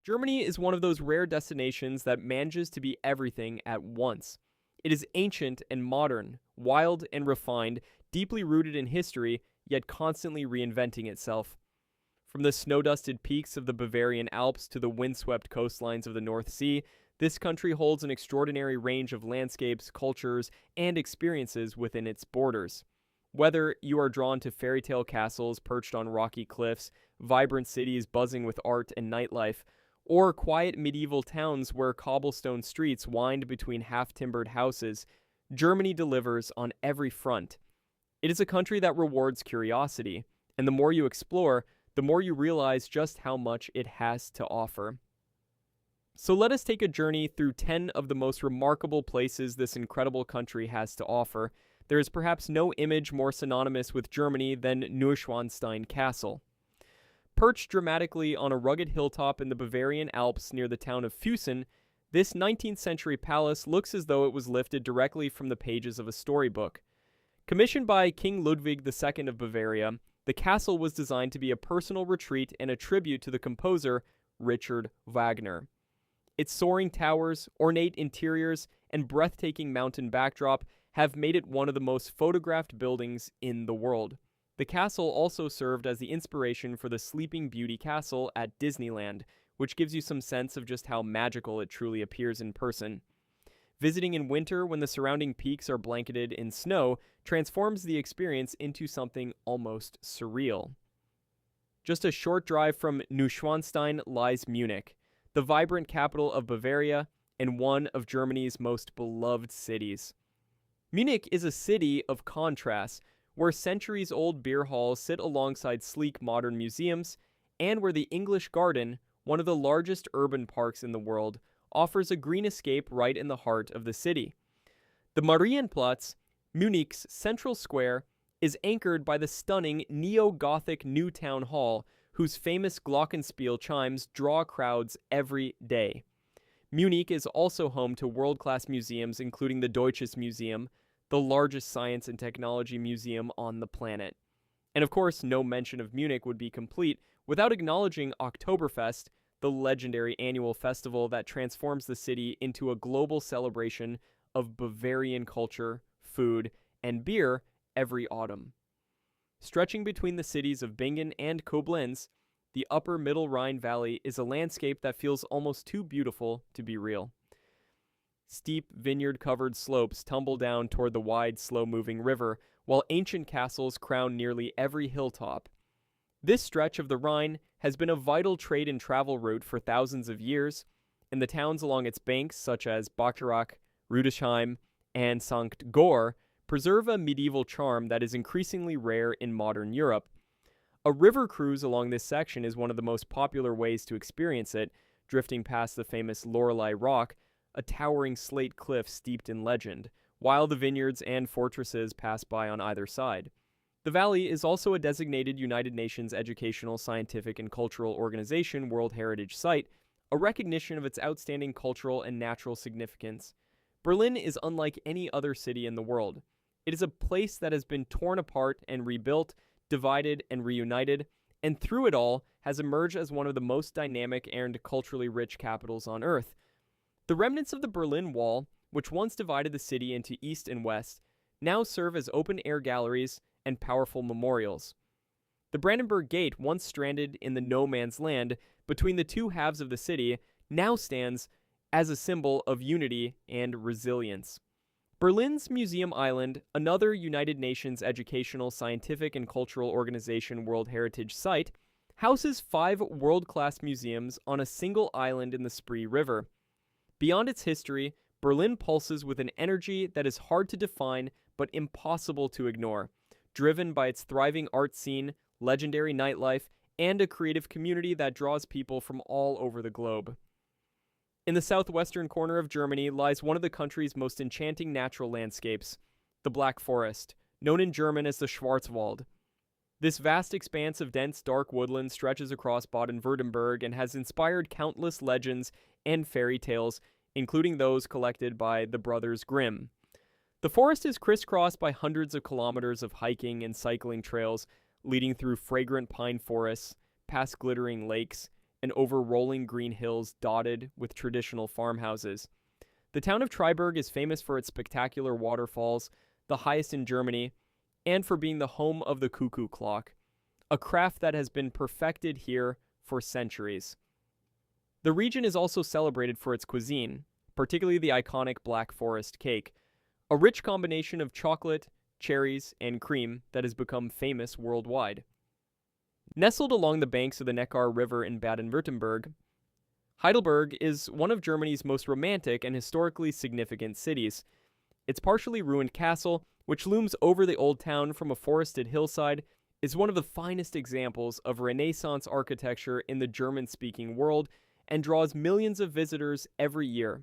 Germany is one of those rare destinations that manages to be everything at once. It is ancient and modern, wild and refined, deeply rooted in history, yet constantly reinventing itself. From the snow-dusted peaks of the Bavarian Alps to the windswept coastlines of the North Sea, this country holds an extraordinary range of landscapes, cultures, and experiences within its borders. Whether you are drawn to fairy tale castles perched on rocky cliffs, vibrant cities buzzing with art and nightlife, or quiet medieval towns where cobblestone streets wind between half-timbered houses, Germany delivers on every front. It is a country that rewards curiosity, and the more you explore, the more you realize just how much it has to offer. So let us take a journey through 10 of the most remarkable places this incredible country has to offer. There is perhaps no image more synonymous with Germany than Neuschwanstein Castle. Perched dramatically on a rugged hilltop in the Bavarian Alps near the town of Füssen, this 19th century palace looks as though it was lifted directly from the pages of a storybook. Commissioned by King Ludwig II of Bavaria, the castle was designed to be a personal retreat and a tribute to the composer Richard Wagner. Its soaring towers, ornate interiors, and breathtaking mountain backdrop have made it one of the most photographed buildings in the world. The castle also served as the inspiration for the Sleeping Beauty Castle at Disneyland, which gives you some sense of just how magical it truly appears in person. Visiting in winter when the surrounding peaks are blanketed in snow transforms the experience into something almost surreal. Just a short drive from Neuschwanstein lies Munich, the vibrant capital of Bavaria and one of Germany's most beloved cities. Munich is a city of contrasts, where centuries-old beer halls sit alongside sleek modern museums, and where the English Garden, one of the largest urban parks in the world, offers a green escape right in the heart of the city. The Marienplatz, Munich's central square, is anchored by the stunning neo-Gothic New Town Hall, whose famous glockenspiel chimes draw crowds every day. Munich is also home to world-class museums including the Deutsches Museum, the largest science and technology museum on the planet. And of course, no mention of Munich would be complete without acknowledging Oktoberfest, the legendary annual festival that transforms the city into a global celebration of Bavarian culture, food, and beer every autumn. Stretching between the cities of Bingen and Koblenz, the upper Middle Rhine Valley is a landscape that feels almost too beautiful to be real. Steep, vineyard-covered slopes tumble down toward the wide, slow-moving river, while ancient castles crown nearly every hilltop. This stretch of the Rhine has been a vital trade and travel route for thousands of years, and the towns along its banks, such as Bacharach, Rudesheim, and St. Goar, preserve a medieval charm that is increasingly rare in modern Europe. A river cruise along this section is one of the most popular ways to experience it, drifting past the famous Lorelei Rock, a towering slate cliff steeped in legend, while the vineyards and fortresses pass by on either side. The valley is also a designated United Nations Educational, Scientific, and Cultural Organization World Heritage Site, a recognition of its outstanding cultural and natural significance. Berlin is unlike any other city in the world. It is a place that has been torn apart and rebuilt, divided and reunited, and through it all has emerged as one of the most dynamic and culturally rich capitals on Earth. The remnants of the Berlin Wall, which once divided the city into east and west, now serve as open-air galleries and powerful memorials. The Brandenburg Gate, once stranded in the no-man's land between the two halves of the city, now stands as a symbol of unity and resilience. Berlin's Museum Island, another United Nations Educational, Scientific, and Cultural Organization World Heritage Site, houses 5 world-class museums on a single island in the Spree River. Beyond its history, Berlin pulses with an energy that is hard to define but impossible to ignore, driven by its thriving art scene, legendary nightlife, and a creative community that draws people from all over the globe. In the southwestern corner of Germany lies one of the country's most enchanting natural landscapes, the Black Forest, known in German as the Schwarzwald. This vast expanse of dense, dark woodland stretches across Baden-Württemberg and has inspired countless legends and fairy tales, including those collected by the Brothers Grimm. The forest is crisscrossed by hundreds of kilometers of hiking and cycling trails, leading through fragrant pine forests, past glittering lakes, and over rolling green hills dotted with traditional farmhouses. The town of Triberg is famous for its spectacular waterfalls, the highest in Germany, and for being the home of the cuckoo clock, a craft that has been perfected here for centuries. The region is also celebrated for its cuisine, particularly the iconic Black Forest cake, a rich combination of chocolate, cherries, and cream that has become famous worldwide. Nestled along the banks of the Neckar River in Baden-Württemberg, Heidelberg is one of Germany's most romantic and historically significant cities. Its partially ruined castle, which looms over the old town from a forested hillside, is one of the finest examples of Renaissance architecture in the German-speaking world and draws millions of visitors every year.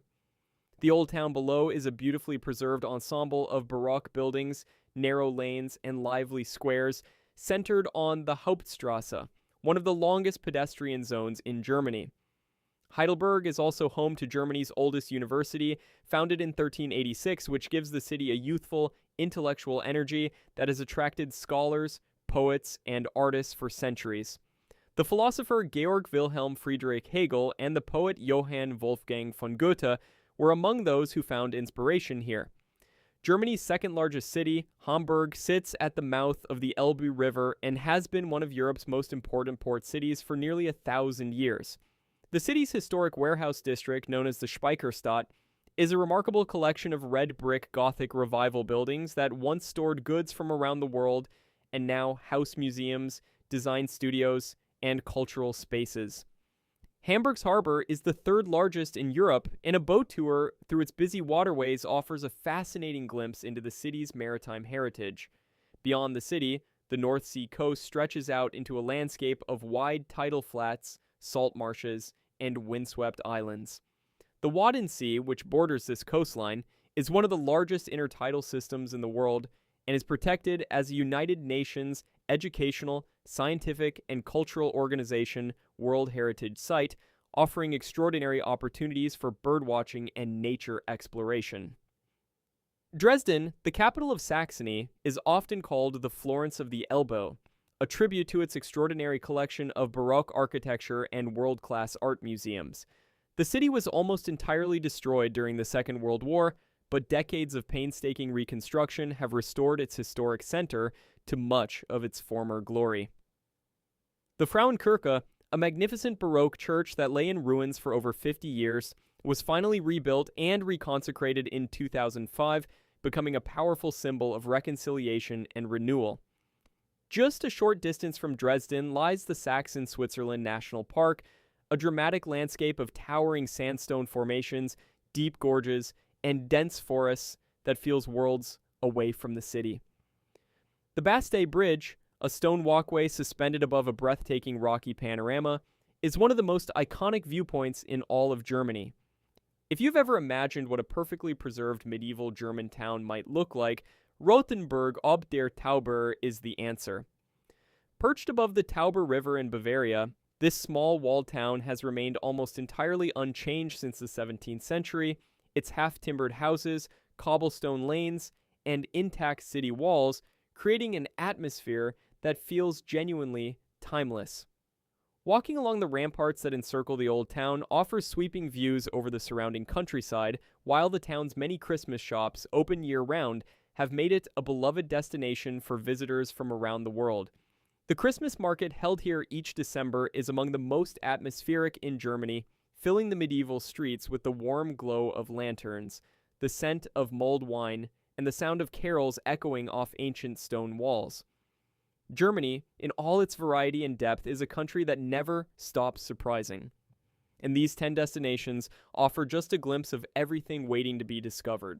The old town below is a beautifully preserved ensemble of Baroque buildings, narrow lanes, and lively squares centered on the Hauptstrasse, one of the longest pedestrian zones in Germany. Heidelberg is also home to Germany's oldest university, founded in 1386, which gives the city a youthful, intellectual energy that has attracted scholars, poets, and artists for centuries. The philosopher Georg Wilhelm Friedrich Hegel and the poet Johann Wolfgang von Goethe were among those who found inspiration here. Germany's second largest city, Hamburg, sits at the mouth of the Elbe River and has been one of Europe's most important port cities for nearly 1,000 years. The city's historic warehouse district, known as the Speicherstadt, is a remarkable collection of red brick Gothic revival buildings that once stored goods from around the world and now house museums, design studios, and cultural spaces. Hamburg's harbor is the third largest in Europe, and a boat tour through its busy waterways offers a fascinating glimpse into the city's maritime heritage. Beyond the city, the North Sea coast stretches out into a landscape of wide tidal flats, salt marshes, and windswept islands. The Wadden Sea, which borders this coastline, is one of the largest intertidal systems in the world and is protected as a United Nations educational, scientific, and cultural organization World Heritage Site, offering extraordinary opportunities for birdwatching and nature exploration. Dresden, the capital of Saxony, is often called the Florence of the Elbow, a tribute to its extraordinary collection of Baroque architecture and world-class art museums. The city was almost entirely destroyed during the Second World War, but decades of painstaking reconstruction have restored its historic center to much of its former glory. The Frauenkirche, a magnificent Baroque church that lay in ruins for over 50 years, was finally rebuilt and reconsecrated in 2005, becoming a powerful symbol of reconciliation and renewal. Just a short distance from Dresden lies the Saxon-Switzerland National Park, a dramatic landscape of towering sandstone formations, deep gorges, and dense forests that feels worlds away from the city. The Bastei Bridge, a stone walkway suspended above a breathtaking rocky panorama, is one of the most iconic viewpoints in all of Germany. If you've ever imagined what a perfectly preserved medieval German town might look like, Rothenburg ob der Tauber is the answer. Perched above the Tauber River in Bavaria, this small walled town has remained almost entirely unchanged since the 17th century. Its half-timbered houses, cobblestone lanes, and intact city walls creating an atmosphere that feels genuinely timeless. Walking along the ramparts that encircle the old town offers sweeping views over the surrounding countryside, while the town's many Christmas shops, open year-round, have made it a beloved destination for visitors from around the world. The Christmas market held here each December is among the most atmospheric in Germany, filling the medieval streets with the warm glow of lanterns, the scent of mulled wine, and the sound of carols echoing off ancient stone walls. Germany, in all its variety and depth, is a country that never stops surprising. And these 10 destinations offer just a glimpse of everything waiting to be discovered.